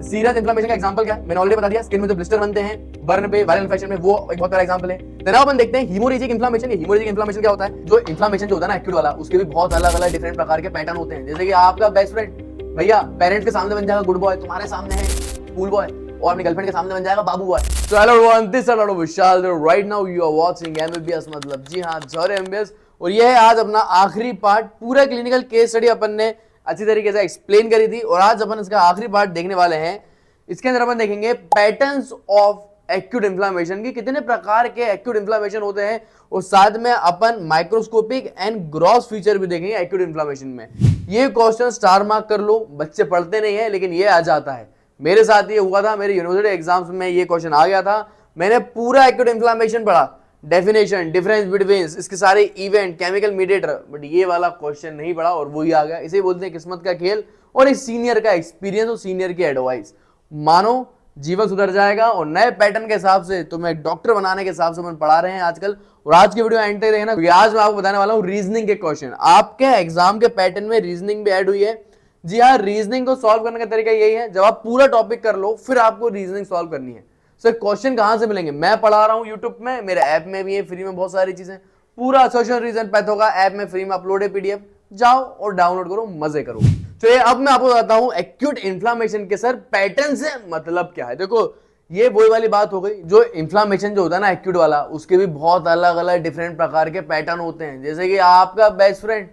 Serious inflammation का example क्या है? मैंने ऑलरेडी बता दिया, स्किन में जो ब्लिस्टर बनते हैं बर्न पे, वायरल इन्फेक्शन में, वो एक बहुत बड़ा एग्जांपल है। देन अपन देखते हैं हीमोरेजिक इन्फ्लेमेशन। ये हीमोरेजिक इन्फ्लेमेशन क्या होता है? जो इन्फ्लेमेशन जो होता है ना एक्यूट वाला, उसके भी बहुत अलग अलग डिफरेंट प्रकार के पैटर्न होते हैं। जैसे कि आपका बेस्ट फ्रेंड भैया पेरेंट्स के सामने बन जाएगा गुड बॉय, तुम्हारे सामने है कूल बॉय, और अपनी गर्लफ्रेंड के सामने बन जाएगा बाबू boy. So hello everyone, this is Vishal, right now you are watching MBBS, मतलब जी हां जौहर एमबीबीएस। और ये है आज अपना आखिरी पार्ट। पूरा क्लिनिकल केस स्टडी अपन ने अच्छी तरीके से एक्सप्लेन करी थी, और आज अपन इसका आखिरी पार्ट देखने वाले हैं। इसके अंदर अपन देखेंगे पैटर्न्स ऑफ एक्यूट इन्फ्लेमेशन की, कितने प्रकार के एक्यूट इन्फ्लेमेशन होते हैं, और साथ में अपन माइक्रोस्कोपिक एंड ग्रॉस फीचर भी देखेंगे एक्यूट इन्फ्लेमेशन में। ये क्वेश्चन स्टार मार्क कर लो, बच्चे पढ़ते नहीं है लेकिन ये आ जाता है। मेरे साथ ये हुआ था, मेरे यूनिवर्सिटी एग्जाम्स में ये क्वेश्चन आ गया था। मैंने पूरा एक्यूट इन्फ्लेमेशन पढ़ा, डेफिनेशन, डिफरेंस बिटवीन, इसके सारे इवेंट, केमिकल मीडिएटर, बट ये वाला क्वेश्चन नहीं पढ़ा और वही आ गया। इसे बोलते हैं किस्मत का खेल, और एक सीनियर का एक्सपीरियंस और सीनियर की एडवाइस। मानो जीवन सुधर जाएगा, और नए पैटर्न के हिसाब से, तो मैं डॉक्टर बनाने के हिसाब से मैं पढ़ा रहे हैं आजकल। और आज की वीडियो एंड तक देखना, क्योंकि आज मैं आपको बताने वाला हूं रीजनिंग के क्वेश्चन। आपके एग्जाम के पैटर्न में रीजनिंग भी ऐड हुई है। जी हाँ, रीजनिंग को सॉल्व करने का तरीका यही है, जब आप पूरा टॉपिक कर लो फिर आपको रीजनिंग सॉल्व करनी है। सर क्वेश्चन कहां से मिलेंगे? मैं पढ़ा रहा हूं यूट्यूब में, मेरे ऐप में भी है, फ्री में बहुत सारी चीजें। पूरा सोशल रीजन पैथो का ऐप में फ्री में अपलोड है पीडीएफ, जाओ और डाउनलोड करो, मजे करो। तो ये अब मैं आपको बताता हूं एक्यूट इन्फ्लेमेशन के सर पैटर्न से मतलब क्या है। देखो ये वही वाली बात हो गई, जो इन्फ्लेमेशन जो होता है ना एक्यूट वाला, उसके भी बहुत अलग अलग डिफरेंट प्रकार के पैटर्न होते हैं। जैसे कि आपका बेस्ट फ्रेंड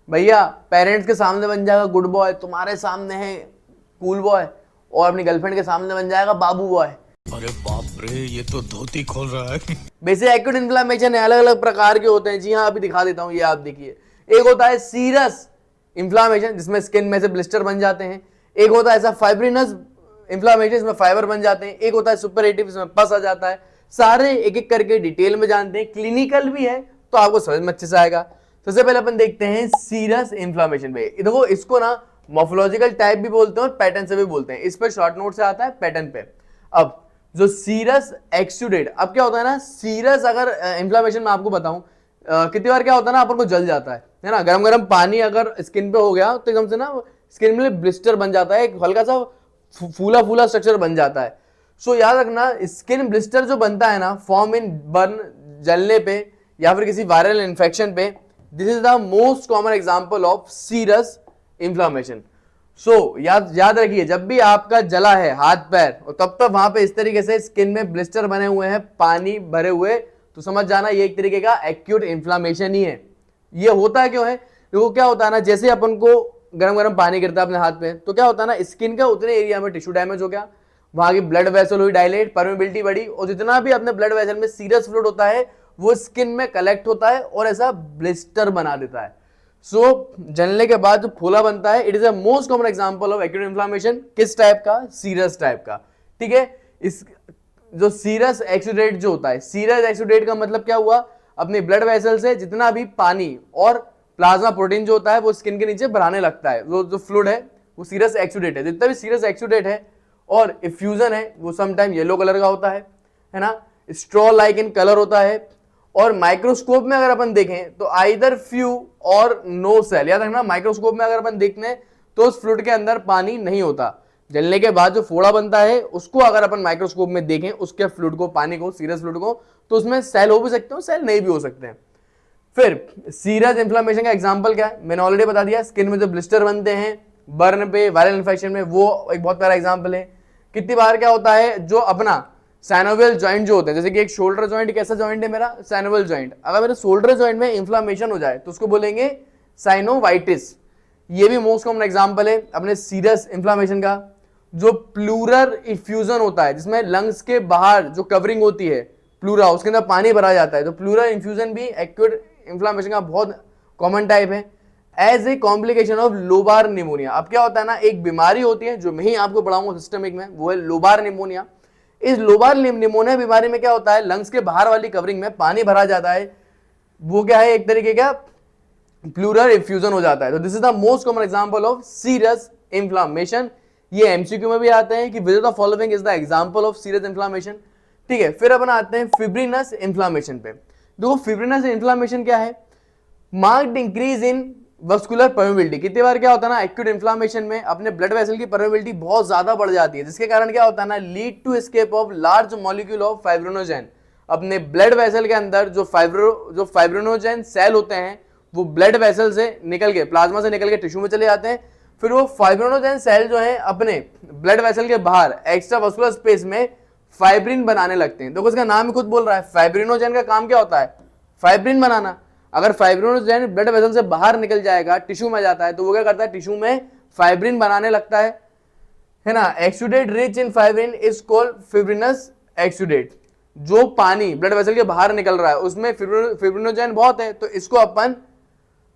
भैया पेरेंट्स के सामने बन जाएगा गुड बॉय, तुम्हारे सामने है कूल बॉय, और अपनी गर्लफ्रेंड के सामने बन जाएगा बाबू बॉय। अरे बाप रे, ये तो धोती खोल रहा है। बेसिक एक्यूट इन्फ्लेमेशन है, अलग अलग प्रकार के होते हैं। जी हाँ, अभी दिखा देता हूँ, ये आप देखिए। एक होता है सीरियस इन्फ्लेमेशन, जिसमें स्किन में से ब्लिस्टर बन जाते हैं। एक होता है ऐसा फाइब्रिनस इन्फ्लेमेशन, इसमें फाइबर बन जाते हैं। एक होता है सुपरेटिव, इसमें पस आ जाता है। सारे एक एक करके डिटेल में जानते हैं, क्लिनिकल भी है तो आपको समझ में अच्छे से आएगा। सबसे पहले अपन देखते हैं सीरियस इन्फ्लेमेशन में। देखो इसको ना मॉर्फोलॉजिकल टाइप भी बोलते हैं और पैटर्न से भी बोलते हैं। इस पर शॉर्ट नोट से आता है पैटर्न पे। अब जो सीरियस एक्सुडेट, अब क्या होता है ना, सीरियस अगर इन्फ्लेमेशन में आपको बताऊं, कितनी बार क्या होता है ना, अपन को जल जाता है ना। गरम गरम पानी अगर स्किन पे हो गया तो एकदम से ना स्किन में ब्लिस्टर बन जाता है, एक हल्का सा फूला फूला स्ट्रक्चर बन जाता है। सो याद रखना, स्किन ब्लिस्टर जो बनता है ना, फॉर्म इन बर्न, जलने पे या फिर किसी वायरल इन्फेक्शन पे, this is the most common example of serious inflammation. So याद रखिए, जब भी आपका जला है हाथ पैर, और तब तक वहां पे इस तरीके से स्किन में ब्लिस्टर बने हुए हैं, पानी भरे हुए, तो समझ जाना ये एक तरीके का एक्यूट इन्फ्लेमेशन ही है। ये होता है क्यों है? देखो क्या होता है ना, जैसे अपन को गरम गरम पानी गिरता है अपने हाथ पे, तो क्या होता है ना, स्किन का उतने एरिया में टिश्यू डैमेज हो गया, वहां की ब्लड वेसल हुई डायलेट, परमेबिलिटी बढ़ी, और जितना भी अपने ब्लड वेसल में सीरियस फ्लूइड होता है वो स्किन में कलेक्ट होता है और ऐसा ब्लिस्टर बना देता है। सो जलने के बाद जो फूला बनता है, it is a most common example of acute inflammation. किस टाइप का? सीरियस टाइप का। ठीक है, इस जो सीरियस एक्सुडेट जो होता है, सीरियस एक्सुडेट का मतलब क्या हुआ, अपने ब्लड वेसल से जितना भी पानी और प्लाज्मा प्रोटीन जो होता है वो स्किन के नीचे बढ़ाने लगता है, वो जो फ्लूइड है वो सीरियस एक्सुडेट है। जितना भी सीरियस एक्सुडेट है और इफ्यूजन है वो समटाइम येलो कलर का होता है ना, स्ट्रॉ लाइक इन कलर होता है। और माइक्रोस्कोप में अगर अपन देखें तो आइदर फ्यू और नो सेल। याद रखना, माइक्रोस्कोप में अगर अपन देखते हैं तो उस फ्लूइड के अंदर पानी नहीं होता। जलने के बाद जो फोड़ा बनता है उसको अगर अपन माइक्रोस्कोप में देखें, उसके फ्लूइड को, पानी को, सीरियस फ्लूइड को, तो उसमें सेल हो भी सकते हैं, सेल नहीं भी हो सकते हैं। फिर सीरियस इन्फ्लेमेशन का एग्जांपल क्या है? मैंने ऑलरेडी बता दिया, स्किन में जो ब्लिस्टर बनते हैं बर्न पे, वायरल इन्फेक्शन में, वो एक बहुत बड़ा एग्जांपल है। कितनी बार क्या होता है, जो अपना साइनोवियल जॉइंट जो होते हैं, जैसे कि एक शोल्डर जॉइंट, कैसा जॉइंट है मेरा? Synovial joint. अगर मेरे शोल्डर जॉइंट में इन्फ्लेमेशन हो जाए तो उसको बोलेंगे साइनोवाइटिस। ये भी मोस्ट कॉमन एग्जांपल है अपने सीरियस इन्फ्लेमेशन का। जो प्लूरल इफ्यूजन होता है, जिसमें लंग्स के बाहर जो कवरिंग होती है प्लूरा, उसके अंदर पानी भरा जाता है, तो प्लूरल इन्फ्यूजन भी एक्यूट इन्फ्लेमेशन का बहुत कॉमन टाइप है। As a complication of lobar pneumonia. अब क्या होता है ना, एक बीमारी होती है जो मैं ही आपको पढ़ाऊंगा सिस्टमिक में, वो है लोबार निमोनिया। इस लोबार निमोनिया बीमारी में क्या होता है, लंग्स के बाहर वाली कवरिंग में पानी भरा जाता है, वो क्या है, एक तरीके का प्लूरल इफ्यूजन हो जाता है। तो this is the most common example of serious inflammation. ये एमसीक्यू में भी आते हैं कि which of the following is the example of serious inflammation. ठीक है, फिर अपन आते हैं फिब्रिनस इन्फ्लेमेशन पे। देखो फिब्रिनस इन्फ्लेमेशन क्या है? Marked increase in vascular permeability, कितनी बार क्या होता है ना एक्यूट इन्फ्लामेशन में अपने ब्लड वेसल की परमेबिलिटी बहुत ज्यादा बढ़ जाती है, जिसके कारण क्या होता है ना lead to escape of large molecule of fibrinogen. अपने ब्लड वेसल के अंदर जो फाइब्रिनोजेन सेल होते हैं वो ब्लड वेसल से निकल के, प्लाज्मा से निकल के टिश्यू में चले जाते हैं। फिर वो फाइब्रिनोजेन सेल जो है अपने ब्लड वेसल के बाहर एक्स्ट्रा वस्कुलर स्पेस में फाइब्रिन बनाने लगते हैं। देखो इसका नाम ही खुद बोल रहा है, फाइब्रिनोजेन का काम क्या होता है, फाइब्रिन बनाना। अगर फाइब्रिनोजेन ब्लड वेसल से बाहर निकल जाएगा, टिश्यू में जाता है, तो वो क्या करता है, टिश्यू में फाइब्रिन बनाने लगता है ना। Exudate rich in fibrin is called fibrinous exudate. जो पानी ब्लड वेसल के बाहर निकल रहा है उसमें फिब्रिनोजेन बहुत है, तो इसको अपन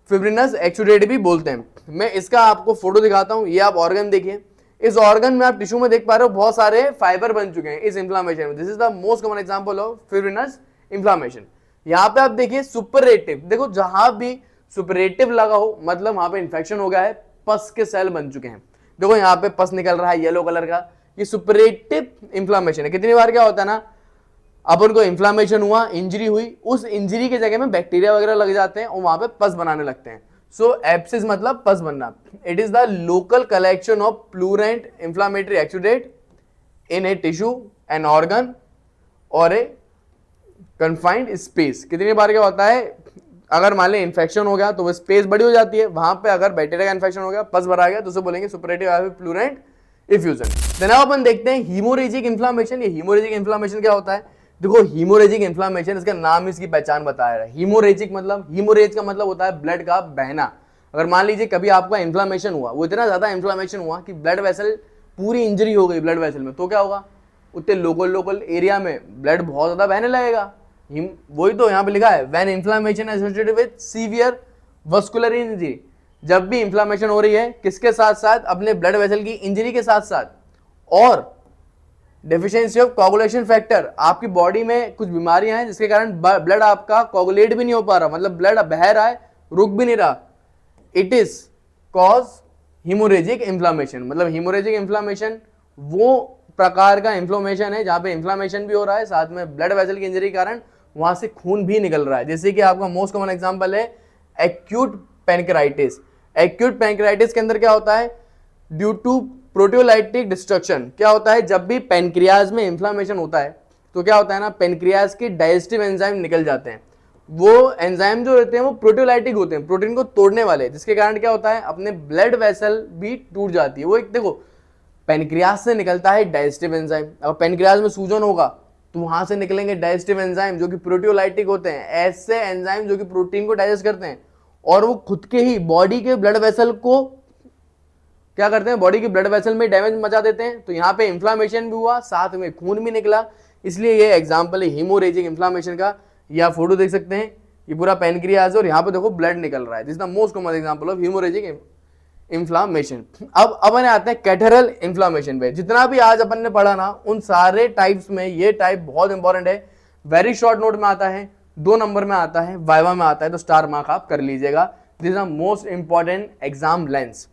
फिब्रिनस एक्सुडेट भी बोलते हैं। मैं इसका आपको फोटो दिखाता हूं, ये आप ऑर्गन देखिए। इस ऑर्गन में आप टिश्यू में देख पा रहे हो बहुत सारे फाइबर बन चुके हैं इस इंफ्लामेशन में। This is the most common example of fibrinous inflammation. यहाँ पे आप देखिए सुपरेटिव, देखो जहां भी सुपरेटिव लगा हो मतलब वहां पे इंफेक्शन हो गया है, पस के सेल बन चुके हैं। देखो यहाँ पे पस निकल रहा है येलो कलर का, ये सुपरेटिव इंफ्लामेशन है। कितनी बार क्या होता है ना, अपन को इंफ्लामेशन हुआ, इंजरी हुई, उस इंजरी के जगह में बैक्टीरिया वगैरह लग जाते हैं और वहां पे पस बनाने लगते हैं। सो एब्सिस मतलब पस बनना। It is the local collection of purulent inflammatory exudate in a tissue, an organ or a confined space. कितनी बार क्या होता है, अगर मान लें इन्फेक्शन हो गया तो वो स्पेस बड़ी हो जाती है, वहां पे अगर बैक्टीरिया का इन्फेक्शन हो गया, पस भरा गया, तो उसे बोलेंगे सुपरेटिव प्लूरेंट इफ्यूजन। देन अब अपन देखते हैं हीमोरेजिक इन्फ्लामेशन। ये हीमोरेजिक इन्फ्लामेशन क्या होता है, देखो हीमोरेजिक इन्फ्लामेशन, इसका नाम इसकी पहचान बता रहा है। हीमोरेजिक मतलब, हीमोरेज का मतलब होता है ब्लड का बहना। अगर मान लीजिए कभी आपका इन्फ्लामेशन हुआ, वो इतना ज्यादा इन्फ्लामेशन हुआ कि ब्लड वेसल पूरी इंजरी हो गई ब्लड वेसल में, तो क्या होगा, उतने लोकल एरिया में ब्लड बहुत ज्यादा बहने लगेगा। वही तो यहाँ पे लिखा है, when inflammation associated with severe vascular injury. जब भी इन्फ्लामेशन हो रही है किसके साथ साथ, अपने ब्लड वेसल की इंजरी के साथ साथ, और डेफिशिएंसी ऑफ कोगुलेशन फैक्टर, आपकी बॉडी में कुछ बीमारियां हैं जिसके कारण ब्लड आपका कोगुलेट भी नहीं हो पा रहा, मतलब ब्लड बह रहा है, रुक भी नहीं रहा, it is cause haemorrhagic inflammation. मतलब हीमोरेजिक इन्फ्लामेशन वो प्रकार का इन्फ्लामेशन है जहां पे इन्फ्लामेशन भी हो रहा है, साथ में ब्लड वेसल की इंजरी के कारण वहां से खून भी निकल रहा है। जैसे कि आपका मोस्ट कॉमन एग्जांपल है एक्यूट पैंक्राइटिस। एक्यूट पैंक्राइटिस के अंदर क्या होता है, ड्यू टू प्रोटियोलाइटिक डिस्ट्रक्शन। क्या होता है, जब भी पैनक्रियाज में इंफ्लामेशन होता है तो क्या होता है ना, पैनक्रियाज के डाइजेस्टिव एंजाइम निकल जाते हैं। वो एंजाइम जो रहते हैं वो प्रोटियोलाइटिक होते हैं, प्रोटीन को तोड़ने वाले, जिसके कारण क्या होता है, अपने ब्लड वेसल भी टूट जाती है। वो एक देखो, पैनक्रियाज से निकलता है डाइजेस्टिव एंजाइम, अगर पैनक्रियाज में सूजन होगा तो वहां से निकलेंगे डाइजेस्टिव एंजाइम जो कि प्रोटियोलाइटिक होते हैं, ऐसे एंजाइम जो कि प्रोटीन को डाइजेस्ट करते हैं, और वो खुद के ही बॉडी के ब्लड वेसल को क्या करते हैं, बॉडी की ब्लड वेसल में डैमेज मचा देते हैं। तो यहाँ पे इंफ्लामेशन भी हुआ, साथ में खून भी निकला, इसलिए ये एग्जांपल है हीमोरेजिक इंफ्लामेशन का। या फोटो देख सकते हैं, ये पूरा पैनक्रियाज है और यहाँ पे देखो ब्लड निकल रहा है। This is the most common example of haemorrhagic inflammation. अब अपन आते हैं कैथेड्रल इंफ्लामेशन पे। जितना भी आज अपन ने पढ़ा ना, उन सारे टाइप्स में ये टाइप बहुत इंपॉर्टेंट है। वेरी शॉर्ट नोट में आता है, 2 नंबर में आता है, वाइवा में आता है, तो स्टार मार्क आप कर लीजिएगा। This is the most important example.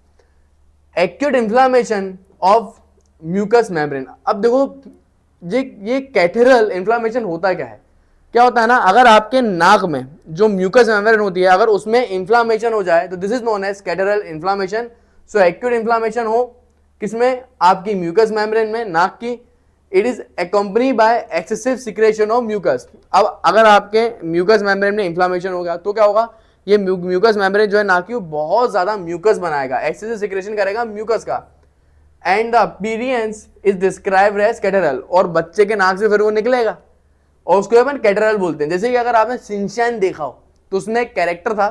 Acute inflammation of mucous membrane. अब देखो ये कैथेड्रल इन्फ्लामेशन होता क्या है, क्या होता है ना, अगर आपके नाक में जो म्यूकस मेम्ब्रेन होती है अगर उसमें इन्फ्लामेशन हो जाए तो this is known as catarrhal inflammation. So acute inflammation हो किसमें, आपकी म्यूकस मेम्ब्रेन में, नाक की, it is accompany by excessive secretion of mucus. अब अगर आपके म्यूकस मेम्ब्रेन में इन्फ्लामेशन हो गया तो क्या होगा, ये म्यूकस मेम्ब्रेन जो है नाक की बहुत ज्यादा म्यूकस बनाएगा, एक्सेसिव सिक्रेशन करेगा म्यूकस का, and the appearance is described as catarrhal. और बच्चे के नाक से फिर वो निकलेगा और उसको अपन कैथेड्रल बोलते हैं। जैसे कि अगर आपने शिनचैन देखा हो तो उसमें एक कैरेक्टर था,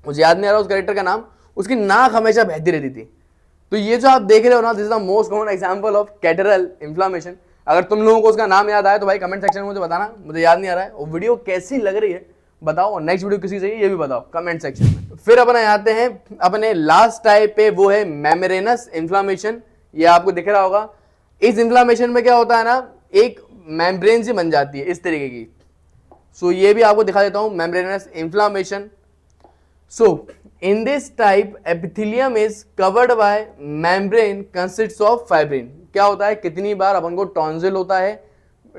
मुझे याद नहीं आ रहा उस कैरेक्टर का नाम, उसकी नाक हमेशा बहती रहती थी। तो ये जो आप देख रहे हो ना, this is the most common example of cathedral inflammation. अगर तुम लोगों को उसका नाम याद आया तो भाई कमेंट सेक्शन में मुझे बताना, मुझे याद नहीं आ रहा है। और वीडियो कैसी लग रही है बताओ, और नेक्स्ट वीडियो किसी चाहिए ये भी बताओ कमेंट सेक्शन में। फिर अपन आते हैं अपने लास्ट टाइप पे, वो है मेम्ब्रेनस इन्फ्लामेशन। ये आपको दिख रहा होगा। इस इन्फ्लामेशन में क्या होता है ना, एक मेम्ब्रेन सी बन जाती है इस तरीके की। सो ये भी आपको दिखा देता हूं, membranes inflammation. So in this type epithelium is covered by membrane consists of fibrin. क्या होता है, कितनी बार अपन को टॉन्सिल होता है,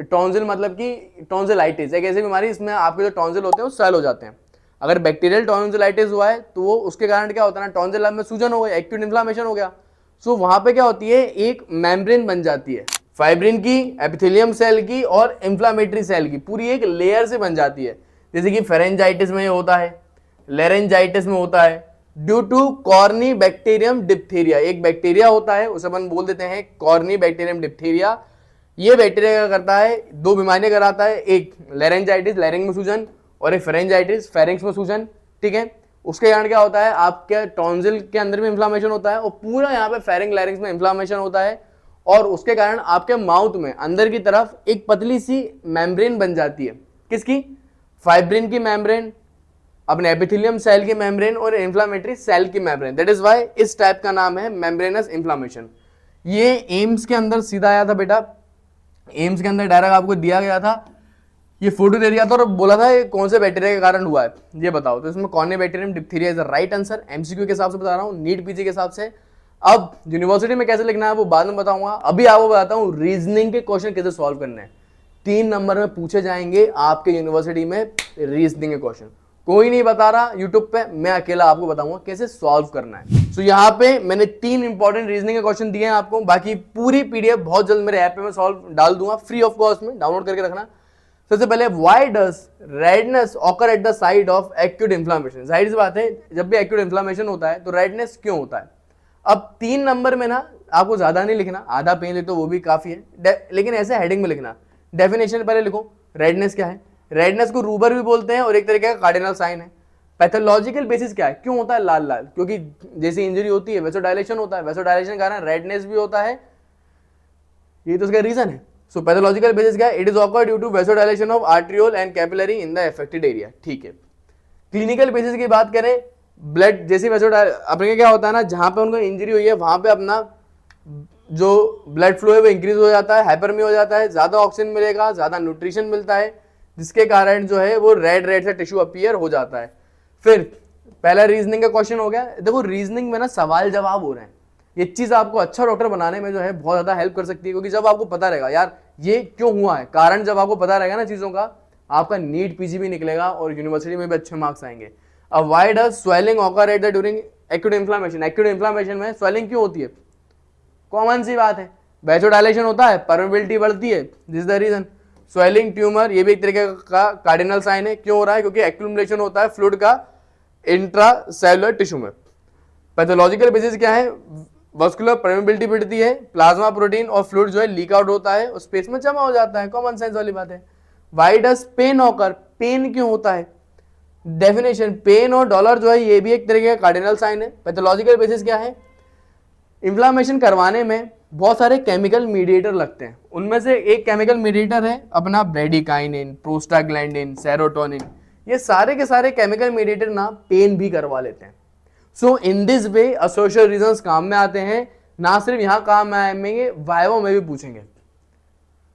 टॉन्सिल मतलब कि टॉन्सिलाइटिस एक ऐसी बीमारी इसमें आपके जो टॉन्सिल होते हैं वो सेल हो जाते हैं। अगर बैक्टीरियल टॉन्सिलाइटिस हुआ है तो वो उसके कारण क्या होता है ना, टॉन्सिल में सूजन हो गई, एक्यूट इन्फ्लामेशन हो गया। सो वहां पे क्या होती है, एक मेम्ब्रेन बन जाती है, फाइब्रिन की, एपिथेलियम सेल की और इन्फ्लामेटरी सेल की पूरी एक लेयर से बन जाती है। जैसे कि फेरेंजाइटिस में होता है, लेरेंजाइटिस में होता है, due to Corynebacterium diphtheriae. एक बैक्टीरिया होता है, उसे अपन बोल देते हैं कॉर्नी बैक्टीरियम डिप्थीरिया। ये बैक्टीरिया क्या करता है, दो बीमारियां कराता है, एक लेरेंजाइटिस, लैरिंग में सूजन, और एक फेरेंजाइटिस, फेरिंक्स में सूजन। ठीक है, उसके कारण क्या होता है, आपके टॉन्सिल के अंदर में इन्फ्लामेशन होता है और पूरा यहाँ पे फेरिंग लैरिंग्स में इन्फ्लामेशन होता है, और उसके कारण आपके माउथ में अंदर की तरफ एक पतली सी मेम्ब्रेन बन जाती है। किसकी? फाइब्रिन की मेम्ब्रेन, अपने एपिथेलियम सेल की मेम्ब्रेन और इन्फ्लामेटरी सेल की मेम्ब्रेन। दैट इज व्हाई इस टाइप का नाम है मेम्ब्रेनस इन्फ्लामेशन। ये एम्स के अंदर सीधा आया था बेटा, एम्स के अंदर डायरेक्ट आपको दिया गया था, ये फोटो दे दिया था और बोला था ये कौन से बैक्टीरिया के कारण हुआ है, ये बताओ। तो इसमें Corynebacterium diphtheria is the right answer. MCQ के हिसाब से बता रहा हूँ, नीट पीजी के हिसाब से। अब यूनिवर्सिटी में कैसे लिखना है वो बाद में बताऊंगा, अभी आपको बताता हूँ रीजनिंग के क्वेश्चन कैसे सॉल्व करने हैं। 3 नंबर में पूछे जाएंगे आपके यूनिवर्सिटी में रीजनिंग के क्वेश्चन। कोई नहीं बता रहा यूट्यूब पे, मैं अकेला आपको बताऊंगा कैसे सॉल्व करना है। सो यहाँ पे मैंने 3 इंपॉर्टेंट रीजनिंग के क्वेश्चन दिए हैं आपको, बाकी पूरी पीडीएफ बहुत जल्द मेरे ऐप पे मैं सॉल्व डाल दूंगा फ्री ऑफ कॉस्ट में, डाउनलोड करके रखना। सबसे पहले, why does redness occur at the site of acute inflammation. जाहिर सी बात है, जब भी एक्यूट इन्फ्लामेशन होता है तो रेडनेस क्यों होता है। अब 3 नंबर में ना आपको ज्यादा नहीं लिखना, आधा पेज लिख तो वो भी काफी है, लेकिन ऐसे हेडिंग में लिखना। डेफिनेशन पहले लिखो, रेडनेस क्या है। रेडनेस को रूबर भी बोलते हैं और एक तरीके का कार्डिनल साइन है। पैथोलॉजिकल बेसिस क्या है, क्यों होता है लाल लाल, क्योंकि जैसे इंजरी होती है वैसोडायलेशन होता है, वैसोडायलेशन के कारण रेडनेस भी होता है, ये तो उसका रीजन है। सो पैथोलॉजिकल बेसिस क्या है, it is occur due to vasodilation of arteriole and capillary in the affected area. ठीक है, क्लिनिकल बेसिस की बात करें, ब्लड जैसे अपने क्या होता है ना, जहां पे उनको इंजरी हुई है वहां पे अपना जो ब्लड फ्लो है वो इंक्रीज हो जाता है, हाइपरमी हो जाता है, ज्यादा ऑक्सीजन मिलेगा, ज्यादा न्यूट्रिशन मिलता है, जिसके कारण जो है वो रेड रेड सा टिश्यू अपीयर हो जाता है। फिर पहला रीजनिंग का क्वेश्चन हो गया। देखो रीजनिंग में ना सवाल जवाब हो रहे हैं, ये चीज आपको अच्छा डॉक्टर बनाने में जो है बहुत ज्यादा हेल्प कर सकती है, क्योंकि जब आपको पता रहेगा यार ये क्यों हुआ है, कारण जब आपको पता रहेगा ना चीजों का, आपका नीट पीजी भी निकलेगा और यूनिवर्सिटी में भी अच्छे मार्क्स आएंगे। अब why does swelling occur at the during acute inflammation. Acute inflammation में स्वेलिंग क्यों होती है, कॉमन सी बात है, वैसोडायलेशन होता है, परमेबिलिटी बढ़ती है, this is the reason. Swelling, tumour, ये भी एक तरीके का कार्डिनल साइन है। क्यों हो रहा है, क्योंकि एक्यूमुलेशन होता है फ्लूइड का इंट्रासेलुलर टिश्यू में। पैथोलॉजिकल बेसिस क्या है, वस्कुलर परमेबिलिटी बढ़ती है, प्लाज्मा प्रोटीन और फ्लूइड जो है लीक आउट होता है और स्पेस में जमा हो जाता है, कॉमन सेंस वाली बात है। Why does pain occur, pain क्यों होता है। डेफिनेशन, पेन और डॉलर जो है ये भी एक तरीके का कार्डिनल साइन है। पैथोलॉजिकल बेसिस क्या है, इन्फ्लामेशन करवाने में बहुत सारे केमिकल मीडिएटर लगते हैं, उनमें से एक केमिकल मीडिएटर है अपना ब्रेडिकाइनिन, प्रोस्टाग्लैंडिन, सेरोटोनिन। ये सारे के सारे केमिकल मीडिएटर ना पेन भी करवा लेते हैं। सो इन दिस वे एसोशियल रीजंस काम में आते हैं, ना सिर्फ यहाँ काम में आएंगे, वाइवा में भी पूछेंगे।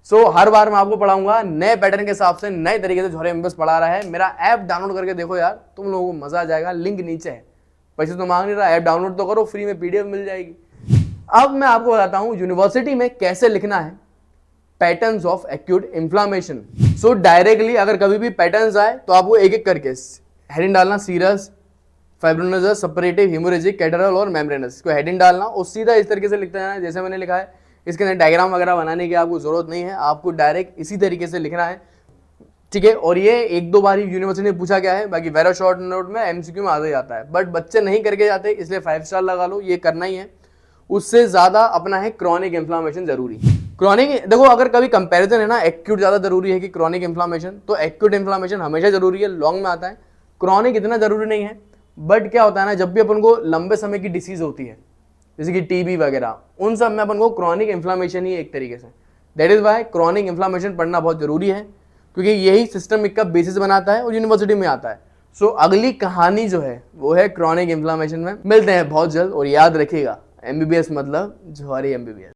सो हर बार मैं आपको पढ़ाऊंगा नए पैटर्न के हिसाब से, नए तरीके से झोरे एमबीएस पढ़ा रहा है। मेरा ऐप डाउनलोड करके देखो यार, तुम लोगों को मजा आ जाएगा, लिंक नीचे है, पैसे तो मांग नहीं रहा, ऐप डाउनलोड तो करो, फ्री में पीडीएफ मिल जाएगी। अब मैं आपको बताता हूं यूनिवर्सिटी में कैसे लिखना है patterns of acute inflammation. So directly अगर कभी भी पैटर्न्स आए तो आपको एक एक करके हेडिंग डालना, सीरस, फाइब्रोनोजस, सेपरेटिव, हेमोरेजिक, कैटरल और मेम्ब्रेनस, इसको हेडिंग डालना और सीधा इस तरीके से लिखते जाना जैसे मैंने लिखा है। इसके अंदर डायग्राम वगैरह बनाने की आपको जरूरत नहीं है, आपको डायरेक्ट इसी तरीके से लिखना है। ठीक है, और ये 1-2 बार यूनिवर्सिटी में पूछा गया है, बाकी वेरा शॉर्ट नोट में एमसीक्यू में आ जाता है, बट बच्चे नहीं करके जाते, इसलिए 5 स्टार लगा लो, ये करना ही है। उससे ज्यादा अपना है क्रॉनिक इन्फ्लामेशन जरूरी। क्रॉनिक देखो, अगर कभी कंपैरिजन है ना, एक्यूट ज्यादा जरूरी है कि क्रॉनिक इन्फ्लामेशन, तो एक्यूट इन्फ्लामेशन हमेशा जरूरी है, लॉन्ग में आता है। क्रॉनिक इतना जरूरी नहीं है, बट क्या होता है ना, जब भी अपन को लंबे समय की डिसीज होती है जैसे कि टीबी वगैरह, उन सब में अपन को क्रॉनिक इन्फ्लामेशन ही एक तरीके से, that is why chronic inflammation पढ़ना बहुत जरूरी है, क्योंकि यही सिस्टम का बेसिस बनाता है और यूनिवर्सिटी में आता है। सो अगली कहानी जो है वो है क्रॉनिक इन्फ्लामेशन में। मिलते हैं बहुत जल्द, और याद रखिएगा एमबीबीएस मतलब जवाहरी एमबीबीएस।